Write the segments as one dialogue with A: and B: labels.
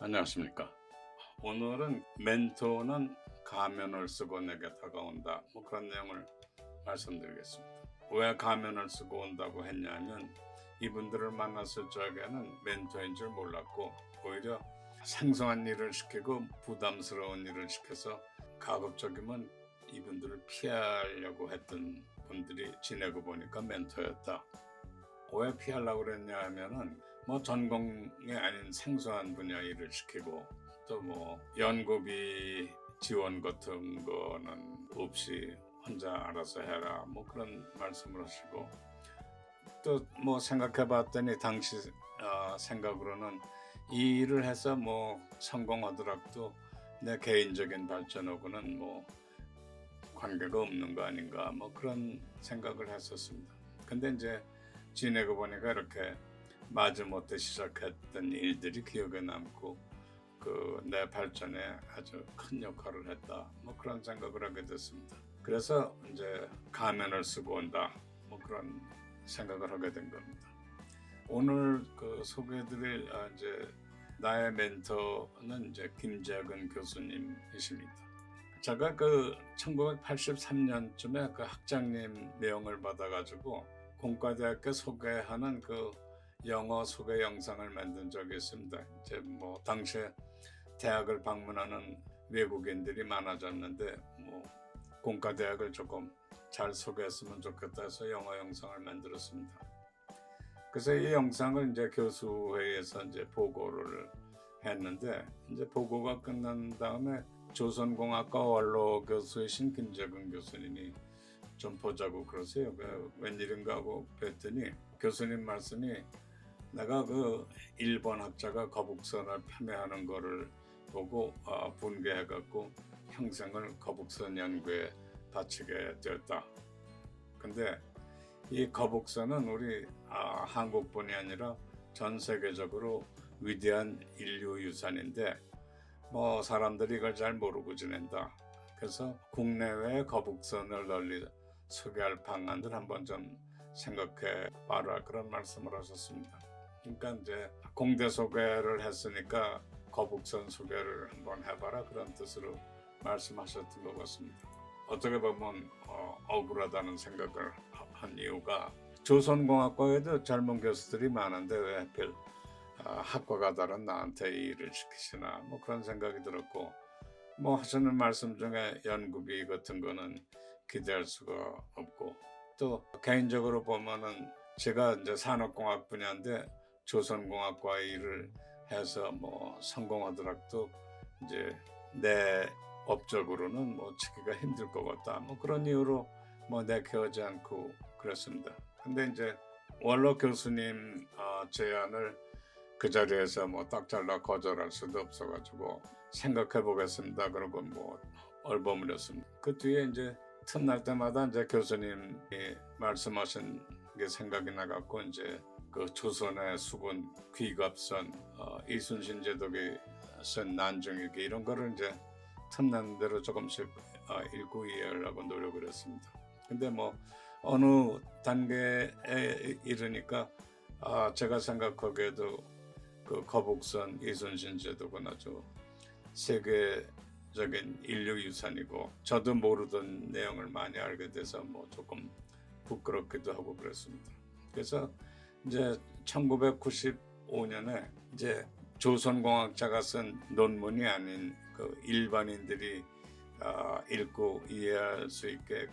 A: 안녕하십니까. 오늘은 멘토는 가면을 쓰고 내게 다가온다. 그런 내용을 말씀드리겠습니다. 왜 가면을 쓰고 온다고 했냐면 이분들을 만났을 적에는 멘토인 줄 몰랐고 오히려 생소한 일을 시키고 부담스러운 일을 시켜서 가급적이면 이분들을 피하려고 했던 분들이 지내고 보니까 멘토였다. 왜 피하려고 그랬냐 하면은 전공이 아닌 생소한 분야 일을 시키고 또 연구비 지원 같은 거는 없이 혼자 알아서 해라 그런 말씀을 하시고 또 생각해 봤더니 당시 생각으로는 이 일을 해서 성공하더라도 내 개인적인 발전하고는 관계가 없는 거 아닌가 그런 생각을 했었습니다. 근데 이제 지내고 보니까 이렇게 마지못해 시작했던 일들이 기억에 남고 내 발전에 아주 큰 역할을 했다 그런 생각을 하게 됐습니다. 그래서 이제 가면을 쓰고 온다 그런 생각을 하게 된 겁니다. 오늘 소개해드릴 이제 나의 멘토는 이제 김재근 교수님이십니다. 제가 1983년쯤에 학장님 명을 받아가지고 공과대학교 소개하는 영어 소개 영상을 만든 적이 있습니다. 이제 당시에 대학을 방문하는 외국인들이 많아졌는데 공과대학을 조금 잘 소개했으면 좋겠다 해서 영어 영상을 만들었습니다. 그래서 이 영상을 이제 교수회의에서 이제 보고를 했는데 이제 보고가 끝난 다음에 조선공학과 원로 교수이신 김재근 교수님이 좀 보자고 그러세요. 웬일인가 하고 뵀더니 교수님 말씀이 내가 일본 학자가 거북선을 폄훼하는 거를 보고 분개해갖고 평생을 거북선 연구에 바치게 되었다. 근데 이 거북선은 우리 한국뿐이 아니라 전 세계적으로 위대한 인류 유산인데 사람들이 이걸 잘 모르고 지낸다. 그래서 국내외 거북선을 널리 소개할 방안들 한번 좀 생각해 봐라 그런 말씀을 하셨습니다. 그러니까 이제 공대 소개를 했으니까 거북선 소개를 한번 해봐라 그런 뜻으로 말씀하셨던 것 같습니다. 어떻게 보면 억울하다는 생각을 한 이유가 조선공학과에도 젊은 교수들이 많은데 왜 하필 학과가 다른 나한테 이 일을 시키시나 그런 생각이 들었고 하시는 말씀 중에 연구비 같은 거는 기대할 수가 없고 또 개인적으로 보면은 제가 이제 산업공학 분야인데 조선공학과 일을 해서 성공하더라도 이제 내 업적으로는 치기가 힘들 것 같다 그런 이유로 내키우지 않고 그랬습니다. 근데 이제 원로 교수님 제안을 그 자리에서 딱 잘라 거절할 수도 없어가지고 생각해 보겠습니다. 그러고 얼버무렸습니다. 그 뒤에 이제 틈날 때마다 이제 교수님이 말씀하신 게 생각이 나갖고 이제 조선의 수군 귀갑선 이순신 제독이 쓴 난중일기 이런 거를 이제 틈나는 대로 조금씩 읽고 이해하려고 노력을 했습니다. 근데 어느 단계에 이르니까 제가 생각하기에도 거북선 이순신 제독은 아주 세계적인 인류 유산이고 저도 모르던 내용을 많이 알게 돼서 조금 부끄럽기도 하고 그랬습니다. 그래서 이제 1995년에 이제 조선공학자가 쓴 논문이 아닌 일반인들이 읽고 이해할 수 있게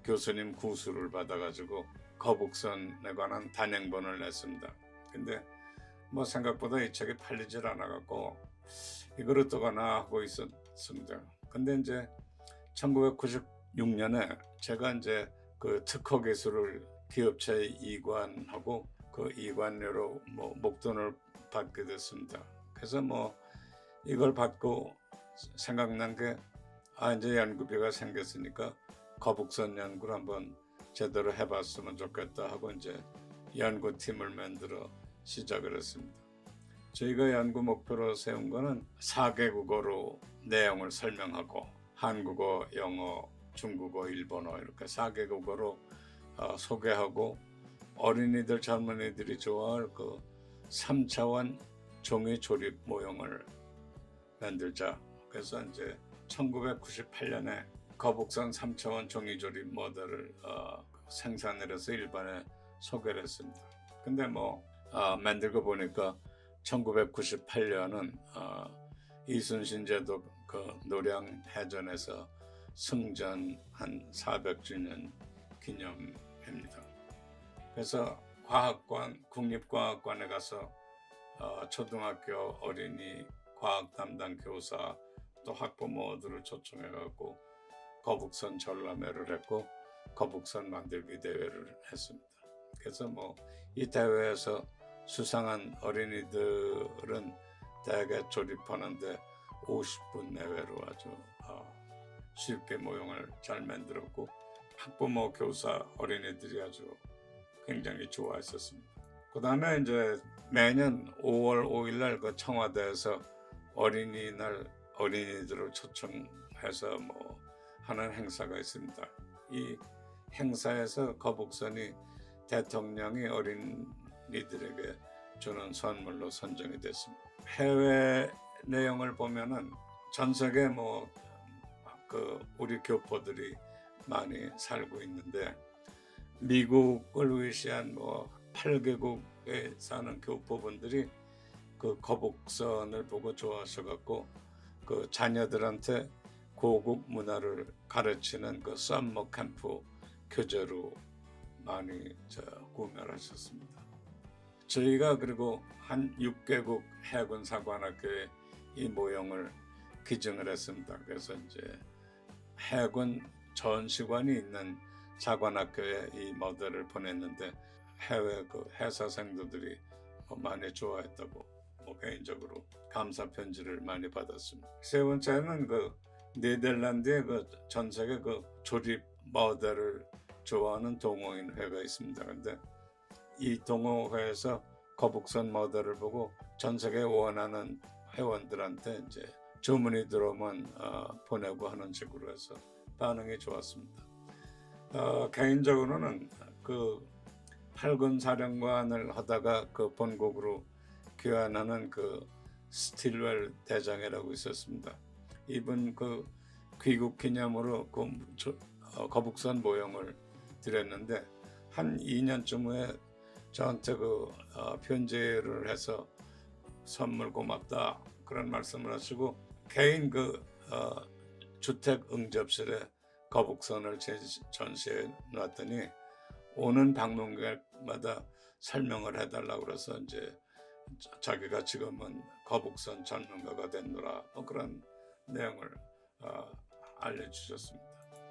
A: 교수님 구수를 받아가지고 거북선에 관한 단행본을 냈습니다. 근데 생각보다 이 책이 팔리질 않아갖고 이걸 어떡하나 하고 있었습니다. 근데 이제 1996년에 제가 이제 특허 기술을 기업체에 이관하고 이관료로 목돈을 받게 됐습니다. 그래서 이걸 받고 생각난 게 이제 연구비가 생겼으니까 거북선 연구를 한번 제대로 해봤으면 좋겠다 하고 이제 연구팀을 만들어 시작을 했습니다. 저희가 연구 목표로 세운 거는 4개국어로 내용을 설명하고 한국어, 영어, 중국어, 일본어 이렇게 4개국어로 소개하고 어린이들, 젊은이들이 좋아할 3차원 종이 조립 모형을 만들자. 그래서 이제 1998년에 거북선 3차원 종이조립 모델을 생산을 해서 일반에 소개를 했습니다. 근데 만들고 보니까 1998년은 이순신 제도 그 노량 해전에서 승전 한 400주년 기념입니다. 그래서 국립과학관에 가서 초등학교 어린이 과학 담당 교사 또 학부모들을 초청해갖고 거북선 전람회를 했고 거북선 만들기 대회를 했습니다. 그래서 이 대회에서 수상한 어린이들은 대개 조립하는데 50분 내외로 아주 쉽게 모형을 잘 만들었고 학부모 교사 어린이들이 아주 굉장히 좋아했었습니다. 그 다음에 이제 매년 5월 5일 날 청와대에서 어린이날 어린이들을 초청해서 하는 행사가 있습니다. 이 행사에서 거북선이 대통령이 어린이들에게 주는 선물로 선정이 됐습니다. 해외 내용을 보면은 전 세계 우리 교포들이 많이 살고 있는데 미국을 위시한 8개국에 사는 교포분들이 그 거북선을 보고 좋아하셔갖고 그 자녀들한테 고국 문화를 가르치는 그 썸머 캠프 교재로 많이 구매를 하셨습니다. 저희가 그리고 한 6개국 해군 사관학교에 이 모형을 기증을 했습니다. 그래서 이제 해군 전시관이 있는 사관학교에 이 모델을 보냈는데 해외 그 해사 생도들이 많이 좋아했다고 개인적으로 감사 편지를 많이 받았습니다. 세 번째는 그 네덜란드의 그 전 세계 그 조립 모델을 좋아하는 동호인회가 있습니다. 그런데 이 동호회에서 거북선 모델을 보고 전 세계 원하는 회원들한테 이제 주문이 들어오면 보내고 하는 식으로 해서 반응이 좋았습니다. 개인적으로는 그 8군 사령관을 하다가 그 본국으로 귀환하는 그 스틸웰 대장이라고 있었습니다. 이분 그 귀국 기념으로 그 거북선 모형을 드렸는데 한 2년쯤 후에 저한테 그 편지를 해서 선물 고맙다 그런 말씀을 하시고 개인 그 주택 응접실에 거북선을 전시해 놨더니 오는 방문객마다 설명을 해달라고 그래서 이제 자기가 지금은 거북선 전문가가 됐노라 그런 내용을 알려주셨습니다.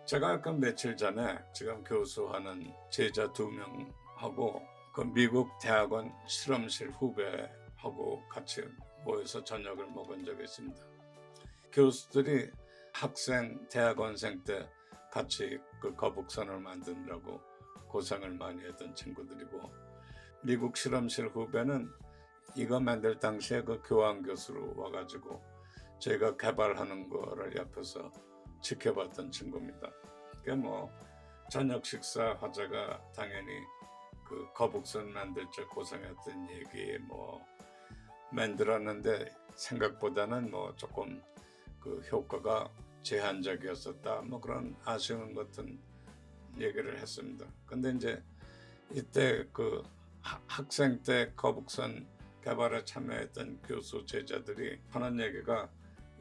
A: 제가 아까 며칠 전에 지금 교수하는 제자 2명하고 그 미국 대학원 실험실 후배하고 같이 모여서 저녁을 먹은 적이 있습니다. 교수들이 학생, 대학원생 때 같이 그 거북선을 만드느라고 고생을 많이 했던 친구들이고 미국 실험실 후배는 이거 만들 당시에 그 교환 교수로 와가지고 저희가 개발하는 거를 옆에서 지켜봤던 친구입니다. 그러니까 저녁 식사 화제가 당연히 그 거북선 만들 때 고생했던 얘기 만들었는데 생각보다는 조금 그 효과가 제한적이었었다 그런 아쉬운 같은 얘기를 했습니다. 근데 이제 이때 그 학생 때 거북선 개발에 참여했던 교수 제자들이 하는 얘기가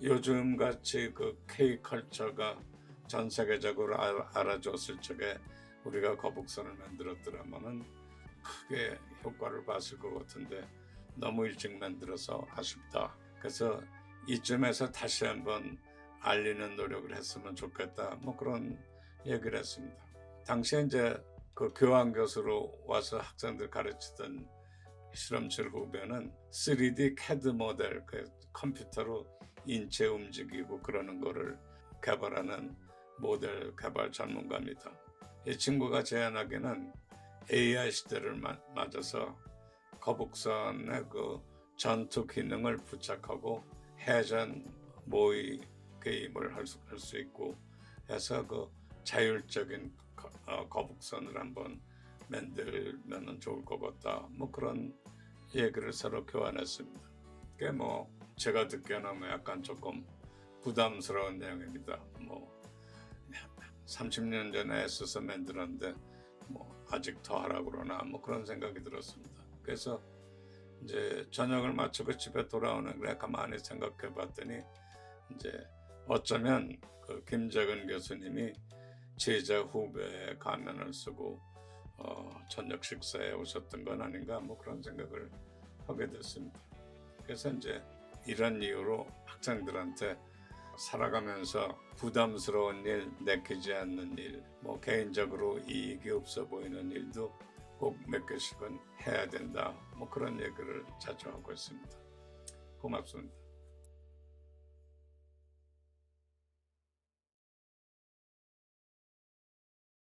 A: 요즘 같이 그 K컬처가 전 세계적으로 알아줬을 적에 우리가 거북선을 만들었더라면은 크게 효과를 봤을 것 같은데 너무 일찍 만들어서 아쉽다. 그래서 이쯤에서 다시 한번 알리는 노력을 했으면 좋겠다. 그런 얘기를 했습니다. 당시에 이제 그 교환 교수로 와서 학생들 가르치던 실험실 후배는 3D CAD 모델, 그 컴퓨터로 인체 움직이고 그러는 거를 개발하는 모델 개발 전문가입니다. 이 친구가 제안하기는 AI 시대를 맞아서 거북선의 그 전투 기능을 부착하고 해전 모의 게임을 할 수 있고 해서 그 자율적인 거북선을 한번 만들면 좋을 것 같다. 그런 얘기를 서로 교환했습니다. 그게 제가 듣기에는 뭐 약간 조금 부담스러운 내용입니다. 뭐 30년 전에 애써서 만들었는데 뭐 아직 더 하라고 그러나 뭐 그런 생각이 들었습니다. 그래서 이제 저녁을 마치고 집에 돌아오는 걸 가만히 생각해 봤더니 이제 어쩌면 그 김재근 교수님이 제자 후배 가면을 쓰고 저녁 식사에 오셨던 건 아닌가 뭐 그런 생각을 하게 됐습니다. 그래서 이제 이런 이유로 학생들한테 살아가면서 부담스러운 일, 내키지 않는 일, 뭐 개인적으로 이익이 없어 보이는 일도 꼭 몇 개씩은 해야 된다. 뭐 그런 얘기를 자주 하고 있습니다. 고맙습니다.